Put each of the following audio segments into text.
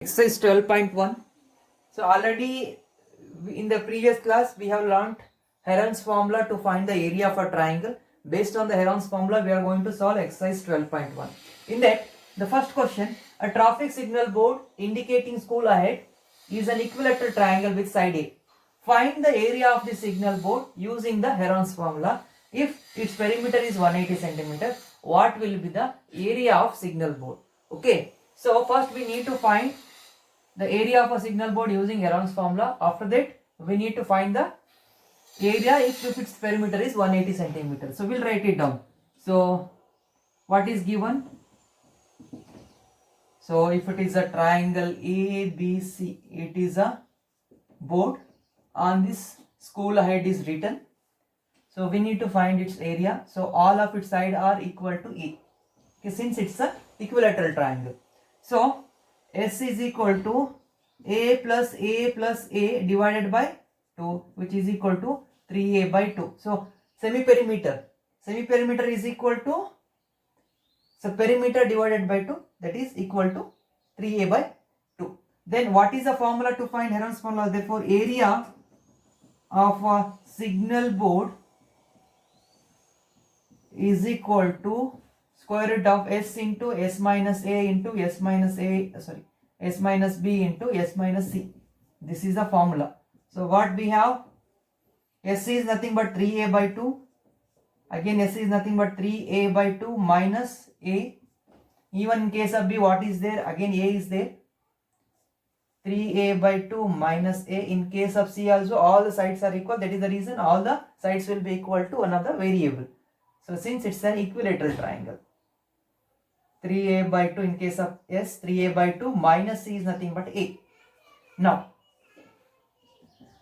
Exercise 12.1. So already in the previous class we have learnt Heron's formula to find the area of a triangle. Based on the Heron's formula we are going to solve exercise 12.1. In that, the first question, a traffic signal board indicating school ahead is an equilateral triangle with side A. Find the area of the signal board using the Heron's formula. If its perimeter is 180 cm, what will be the area of signal board? Okay, so first we need to find the area of a signal board using Heron's formula. After that, we need to find the area if its perimeter is 180 centimeters. So we'll write it down. So what is given? So if it is a triangle ABC, it is a board. On this school ahead is written. So we need to find its area. So all of its sides are equal to A. Okay, since it's a equilateral triangle. So S is equal to A plus A divided by 2, which is equal to 3A by 2. So semi-perimeter is equal to, so perimeter divided by 2, that is equal to 3A by 2. Then what is the formula to find Heron's formula? Therefore area of a signal board is equal to square root of S into S minus A into S minus B into S minus C. This is the formula. So what we have? S is nothing but 3A by 2. Again S is nothing but 3A by 2 minus A. Even in case of B, what is there? Again A is there. 3A by 2 minus A. In case of C also, all the sides are equal. That is the reason all the sides will be equal to another variable. So since it's an equilateral triangle, 3A by 2 in case of S, 3A by 2 minus C is nothing but A. Now,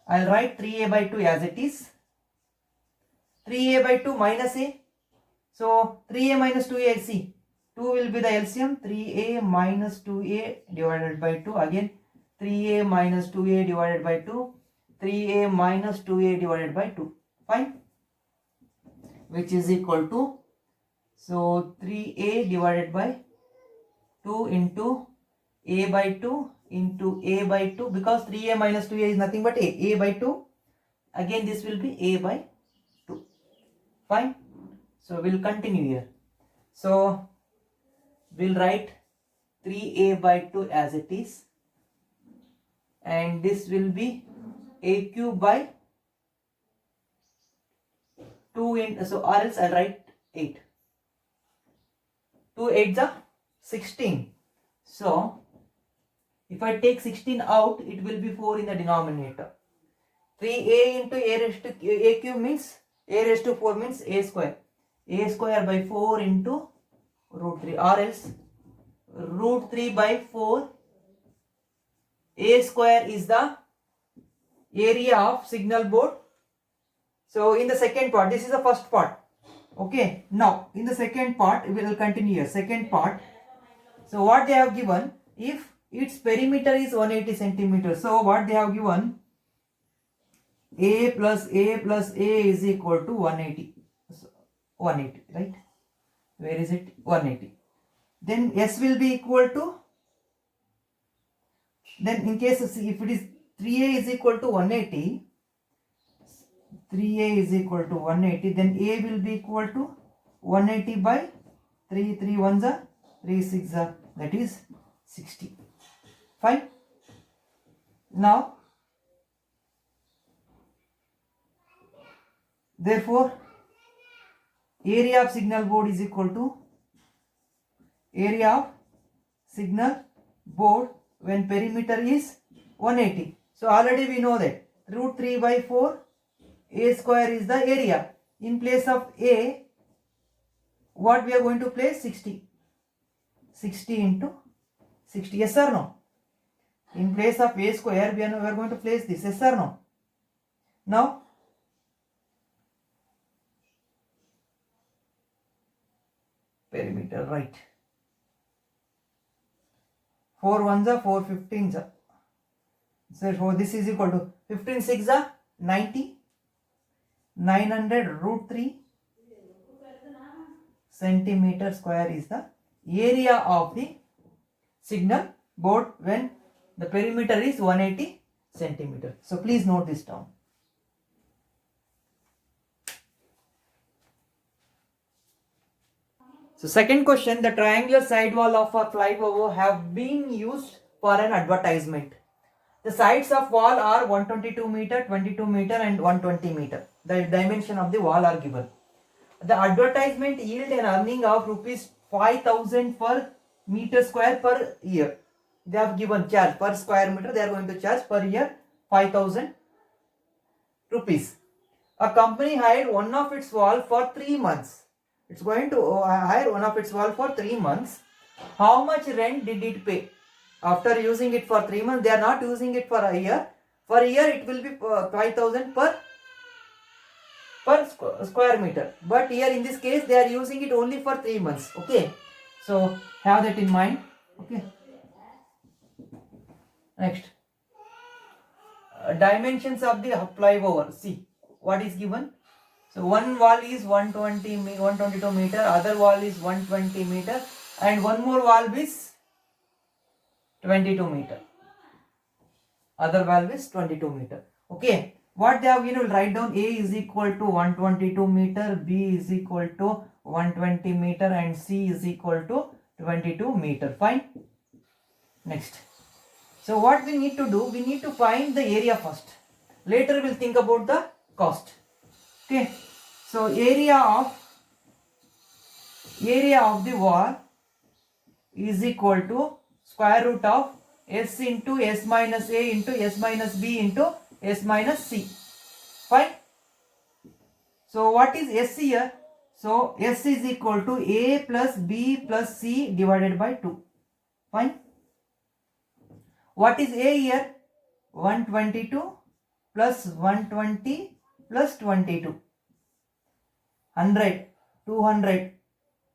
I'll write 3A by 2 as it is. 3A by 2 minus A. So, 3A minus 2A is C. 2 will be the LCM. 3A minus 2A divided by 2. Again, 3A minus 2A divided by 2. 3A minus 2A divided by 2. Fine. Which is equal to, so 3A divided by 2 into A by 2 into A by 2, because 3A minus 2A is nothing but A by 2. Again this will be A by 2. Fine. So we'll continue here. So we'll write 3A by 2 as it is, and this will be A cube by 2 in, so or else I'll write 8. 2 8 is 16. So if I take 16 out, it will be 4 in the denominator. 3A into A raised to A cube means A raised to 4 means A square. A square by 4 into root 3, or else root 3 by 4. A square is the area of signal board. So in the second part, this is the first part. Okay, now in the second part, we will continue here. Second part. So what they have given, if its perimeter is 180 centimeters. So what they have given, A plus A is equal to 180. So 180, right? Where is it? 180. Then S will be equal to, then in case of C, if it is 3A is equal to 180, 3A is equal to 180, then A will be equal to 180 by 3 1s are 3 6 are, that is 60. Fine. Now, therefore, area of signal board is equal to area of signal board when perimeter is 180. So already we know that root 3 by 4, A square is the area. In place of A, what we are going to place? 60. 60 into 60. Yes or no? In place of A square, we are going to place this. Yes or no? Now, perimeter, right. 4 1s are 4 15s are. So this is equal to 15 6 are 90. 900 root 3 centimeter square is the area of the signal board when The perimeter is 180 centimeter. So please note this down. So second question, the triangular side wall of a flyover have been used for an advertisement. The sides of wall are 122 meter, 22 meter and 120 meter. The dimension of the wall are given. The advertisement yield an earning of rupees 5,000 per meter square per year. They have given charge per square meter. They are going to charge per year 5,000 rupees. A company hired one of its wall for 3 months. It's going to hire one of its wall for 3 months. How much rent did it pay? After using it for 3 months, they are not using it for a year. For a year, it will be 5,000 per square meter. But here in this case, they are using it only for 3 months. Okay. So have that in mind. Okay. Next. Dimensions of the flyover. See what is given. So one wall is 122 meter, other wall is 120 meter, and one more wall is 22 meter. Other wall is 22 meter. Okay. What they have given, will write down A is equal to 122 meter, B is equal to 120 meter, and C is equal to 22 meter. Fine. Next. So what we need to do, we need to find the area first. Later we'll think about the cost. Okay. So area of the wall is equal to square root of S into S minus A into S minus B into S minus C. Fine. So what is S here? So S is equal to A plus B plus C divided by 2. Fine. What is A here? 122 plus 120 plus 22. 100, 200,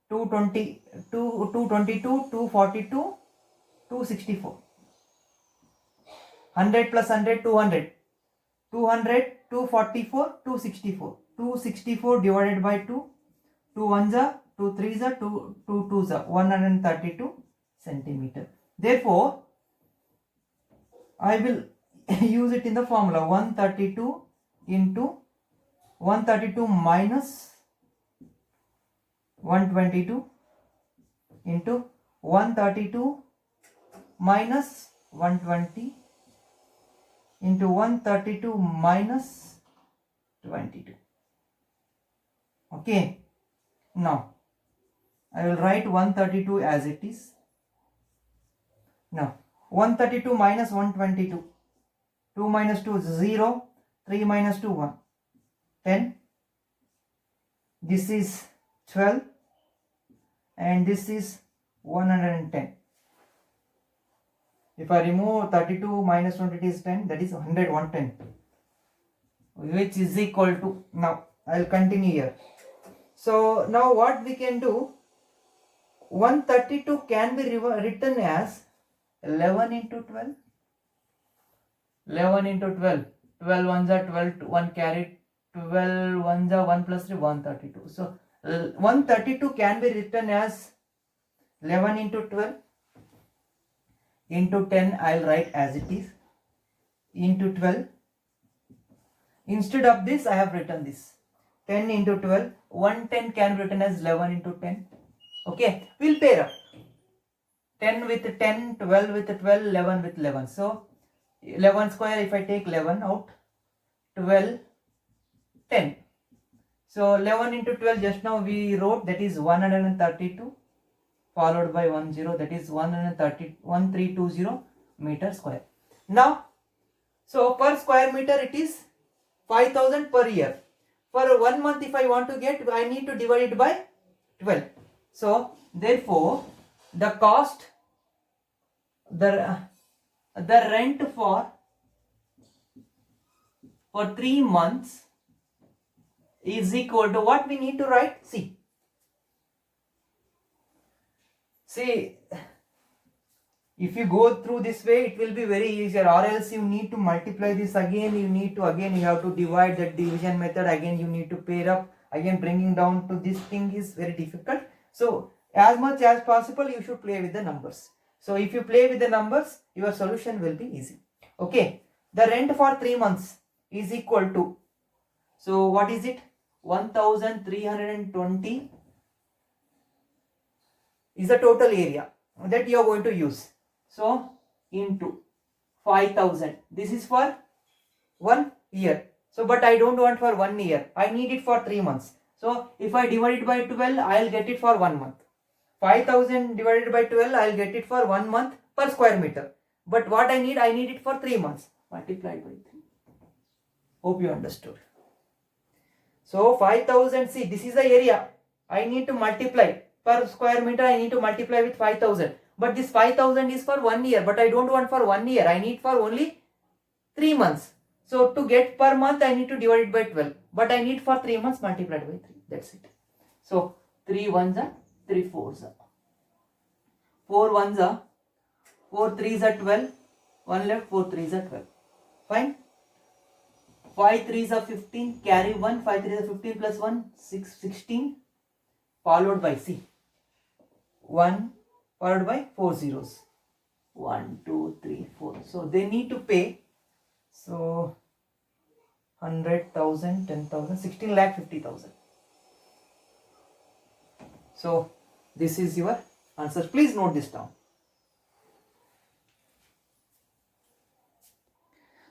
220, 222, 242, 264. 100 plus 100, 200. 200, 244, 264. 264 divided by 2. 2 1s are, 2 3s are, 2 2s are, 132 centimeter. Therefore, I will use it in the formula 132 into 132 minus 122 into 132 minus 120 into 132 minus 22. Okay. Now, I will write 132 as it is. Now, 132 minus 122. 2 minus 2 is 0. 3 minus 2, 1. 10. This is 12. And this is 110. If I remove 32 minus 22 is 10, that is 100, 110. Which is equal to, now I will continue here. So now what we can do, 132 can be written as 11 into 12. 11 into 12. 12 ones are 12, 1 carried. 12 ones are 1 plus 3, 132. So 132 can be written as 11 into 12 into 10. I will write as it is into 12. Instead of this, I have written this 10 into 12. 110 can be written as 11 into 10. Okay, we'll pair up 10 with 10, 12 with 12, 11 with 11. So 11 square, if I take 11 out, 12, 10. So 11 into 12, just now we wrote, that is 132 followed by 10, that is 1320 meter square. Now, so per square meter it is 5,000 per year. For 1 month if I want to get, I need to divide it by 12. So therefore the cost, the rent for 3 months is equal to what we need to write. See, if you go through this way, it will be very easier, or else you need to multiply this again, you have to divide that division method again, you need to pair up again, bringing down to this thing is very difficult. So as much as possible you should play with the numbers. So if you play with the numbers, your solution will be easy. Okay, the rent for 3 months is equal to, so what is it? 1320 is the total area that you are going to use. So into 5000, this is for 1 year. So but I don't want for 1 year, I need it for 3 months. So if I divide it by 12, I'll get it for 1 month. 5000 divided by 12, I'll get it for 1 month per square meter. But what I need it for 3 months, multiplied by 3. Hope you understood. So 5000, see, this is the area. I need to multiply per square meter, I need to multiply with 5000. But this 5000 is for 1 year, but I don't want for 1 year, I need for only 3 months. So to get per month, I need to divide it by 12. But I need for 3 months multiplied by 3. That's it. So 3 ones are 3 fours are. 4 ones are 4 threes are 12. 1 left, 4 threes are 12. Fine. 5 threes are 15. Carry 1. 5 threes are 15 plus 1. 16. Followed by C. 1 followed by 4 zeros. 1, 2, 3, 4. So they need to pay. So 100,000, 10,000, 16 lakh 50,000. So this is your answer. Please note this down.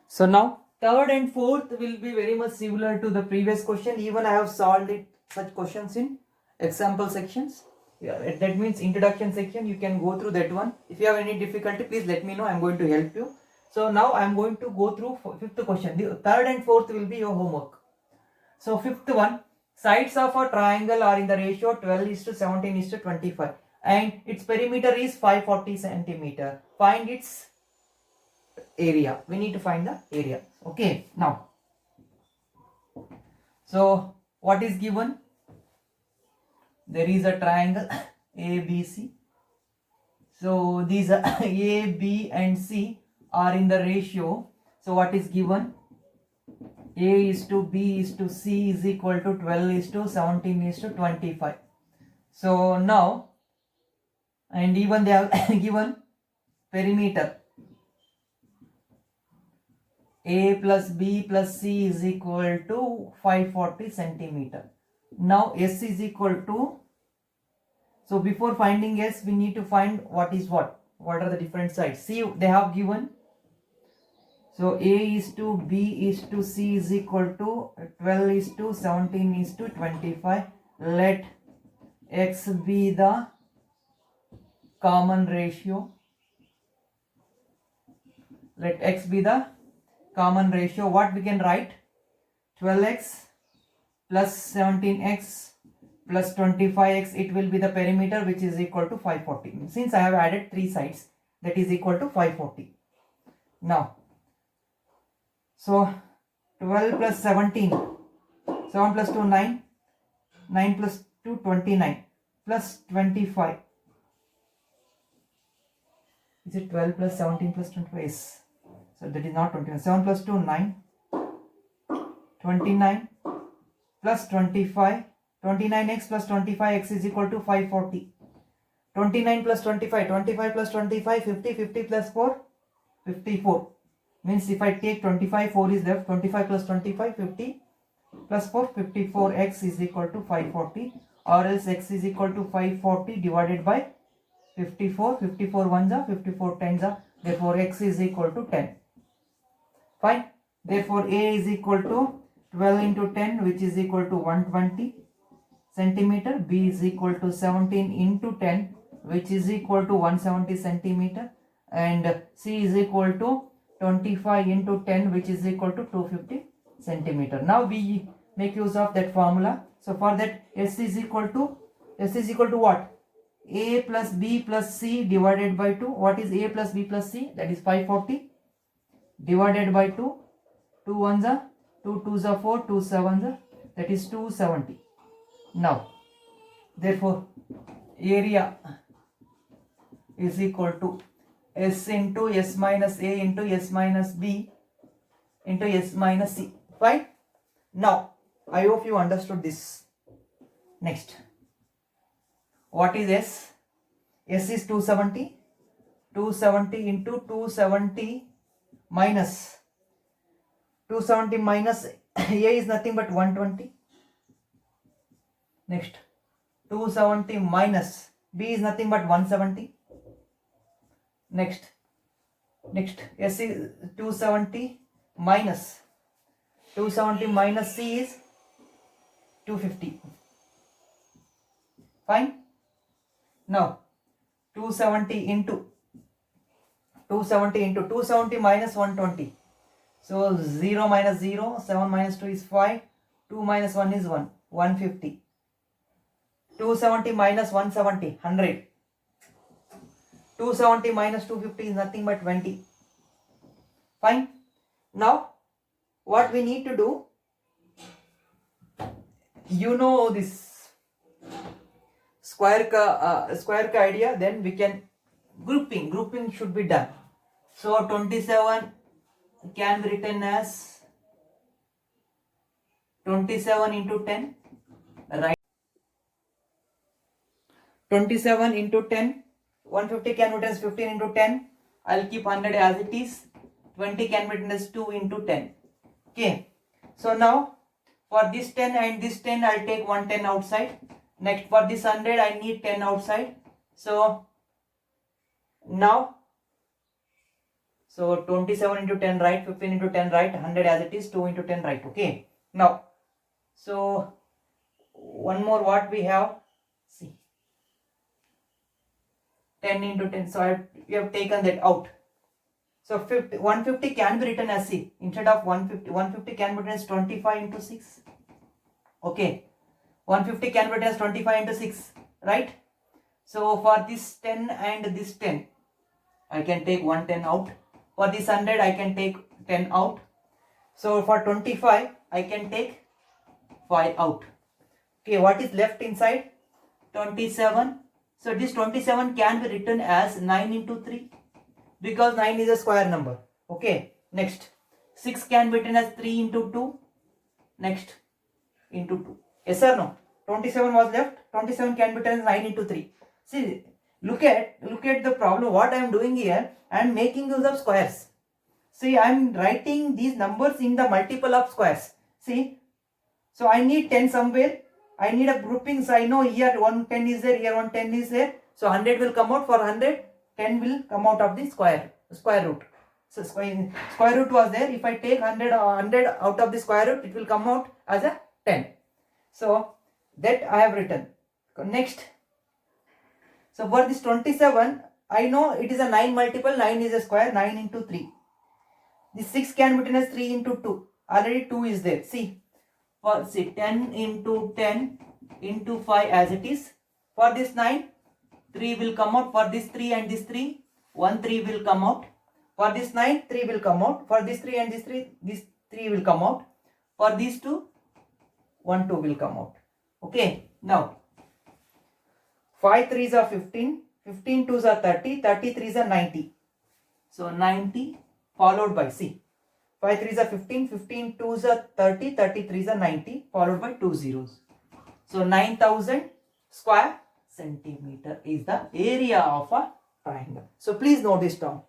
So now third and fourth will be very much similar to the previous question. Even I have solved it, such questions in example sections. Yeah, that means introduction section. You can go through that one. If you have any difficulty, please let me know. I am going to help you. So now I am going to go through fifth question. The third and fourth will be your homework. So fifth one, sides of a triangle are in the ratio 12:17:25 and its perimeter is 540 centimeter. Find its area. We need to find the area. Okay, now, so what is given? There is a triangle ABC. So these are A, B and C are in the ratio. So what is given? A is to B is to C is equal to 12:17:25. So now, and even they have given perimeter. A plus B plus C is equal to 540 centimeter. Now S is equal to, so before finding S, we need to find what is what. What are the different sides? See, they have given. So A is to B is to C is equal to 12:17:25. Let X be the common ratio. Let X be the common ratio. What we can write? 12x plus 17x plus 25x. It will be the perimeter, which is equal to 540. Since I have added 3 sides, that is equal to 540. Now, so 12 plus 17, 7 plus 2, 9, 9 plus 2, 29, plus 25. Is it 12 plus 17 plus 25? Yes. So that is not 29. 7 plus 2, 9, 29 plus 25, 29x plus 25x is equal to 540. 29 plus 25, 25 plus 25, 50, 50 plus 4, 54. Means if I take 25, 4 is left, 25 plus 25, 50 plus 4, 54x is equal to 540, or else x is equal to 540 divided by 54, 54 ones are, 54 tens are, therefore x is equal to 10. Fine. Therefore A is equal to 12 into 10, which is equal to 120 centimeter. B is equal to 17 into 10, which is equal to 170 centimeter. And C is equal to 25 into 10, which is equal to 250 centimeter. Now we make use of that formula. So for that, S is equal to what? A plus B plus C divided by 2. What is A plus B plus C? That is 540 divided by 2. 2 ones are 2 twos are 4, 2 sevens are, that is 270. Now, therefore, area is equal to S into S minus A into S minus B into S minus C. Fine. Now, I hope you understood this. Next, what is S? S is 270. 270 into 270 minus 270 minus A is nothing but 120. Next 270 minus B is nothing but 170. Next S is 270 minus C is 250. Fine. Now 270 into 270 minus 120. So 0 minus 0, 7 minus 2 is 5, 2 minus 1 is 1, 150. 270 minus 170, 100. 270 minus 250 is nothing but 20. Fine. Now what we need to do, you know this square ka idea, then we can grouping should be done. So 27 can be written as 27 into 10, right? 27 into 10, 150 can be written as 15 into 10. I'll keep 100 as it is. 20 can be written as 2 into 10. Okay. So now for this 10 and this 10, I'll take 110 outside. Next for this 100, I need 10 outside. So now, so 27 into 10 right, 15 into 10 right, 100 as it is, 2 into 10 right. Okay. Now, so one more what we have, see, 10 into 10. So we have taken that out. So 150 can be written as, see, instead of 150 can be written as 25 into 6. Okay. 150 can be written as 25 into 6, right? So for this 10 and this 10, I can take 110 out. For this 100, I can take 10 out. So for 25, I can take 5 out. Okay, what is left inside? 27. So this 27 can be written as 9 into 3 because 9 is a square number. Okay, next 6 can be written as 3 into 2. Next into 2. Yes or no? 27 was left. 27 can be written as 9 into 3. See, look at the problem. What I am doing here, I am making use of squares. See, I am writing these numbers in the multiple of squares. See, so I need 10 somewhere. I need a grouping. So I know here 110 is there, here 110 is there. So 100 will come out. For 100, 10 will come out of the square root. So square root was there. If I take 100 out of the square root, it will come out as a 10. So that I have written. Next. So for this 27, I know it is a 9 multiple, 9 is a square, 9 into 3. This 6 can be written as 3 into 2. Already 2 is there. See, 10 into 10 into 5 as it is. For this 9, 3 will come out. For this 3 and this 3, 1 3 will come out. For this 9, 3 will come out. For this 3 and this 3 will come out. For these 2, 1 2 will come out. Okay, now 5 3s are 15, 15 2s are 30, 30 3s are 90. So 90 followed by, see, 5 3s are 15, 15 2s are 30, 30 3s are 90 followed by 2 zeros. So 9000 square centimeter is the area of a triangle. So please note this down.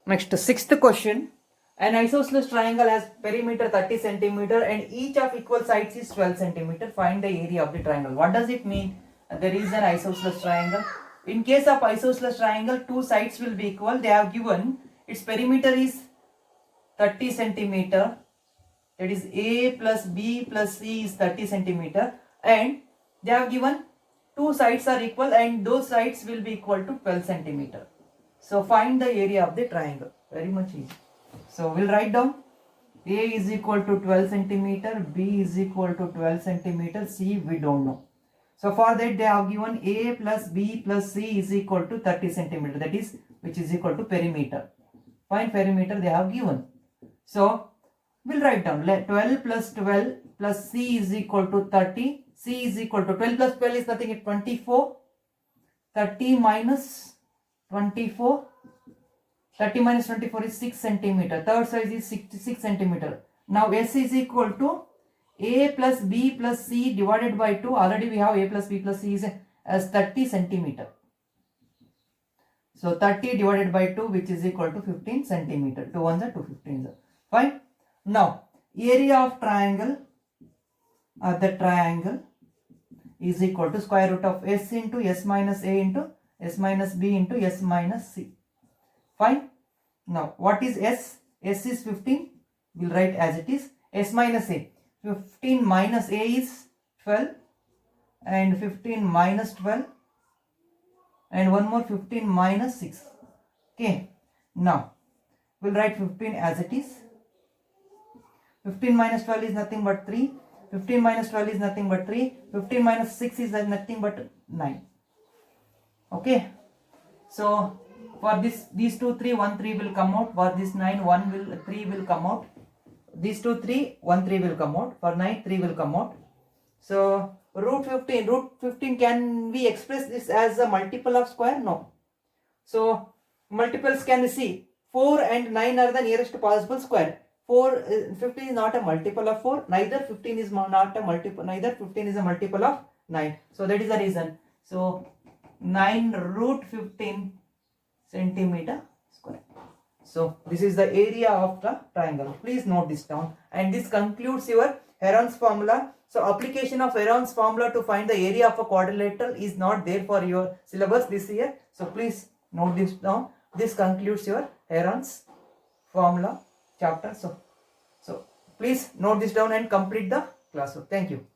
Next, sixth question. An isosceles triangle has perimeter 30 centimeter and each of equal sides is 12 centimeter. Find the area of the triangle. What does it mean? There is an isosceles triangle. In case of isosceles triangle, two sides will be equal. They have given its perimeter is 30 centimeter. That is A plus B plus C is 30 centimeter. And they have given two sides are equal and those sides will be equal to 12 centimeter. So find the area of the triangle. Very much easy. So we'll write down A is equal to 12 centimeter, B is equal to 12 centimeter, C we don't know. So for that they have given A plus B plus C is equal to 30 centimeter, that is which is equal to perimeter. Find perimeter they have given. So we'll write down 12 plus 12 plus C is equal to 30, C is equal to 12 plus 12 is nothing, 24, 30 minus 24. 30 minus 24 is 6 centimeter. Third size is 66 centimeter. Now S is equal to A plus B plus C divided by 2. Already we have A plus B plus C is as 30 centimeter. So 30 divided by 2, which is equal to 15 centimeter. 2 ones are 2 15s. Fine. Now area of triangle, the triangle is equal to square root of s into s minus a into s minus b into s minus c. Fine. Now what is s? S is 15. We'll write as it is. S minus a. 15 minus a is 12 and 15 minus 12 and one more 15 minus 6. Okay. Now we'll write 15 as it is. 15 minus 12 is nothing but 3. 15 minus 12 is nothing but 3. 15 minus 6 is nothing but 9. Okay. So for this, these 2 3, 1 3 will come out. For this 9, 3 will come out. These 2 3, 1 3 will come out. For 9, 3 will come out. So root 15, can we express this as a multiple of square? No. So multiples can we see? 4 and 9 are the nearest possible square. 15 is not a multiple of 4, neither 15 is not a multiple, neither 15 is a multiple of 9. So that is the reason. So 9 root 15 centimeter square. So this is the area of the triangle. Please note this down. And this concludes your Heron's formula. So application of Heron's formula to find the area of a quadrilateral is not there for your syllabus this year. So please note this down. This concludes your Heron's formula chapter. So please note this down and complete the classwork. Thank you.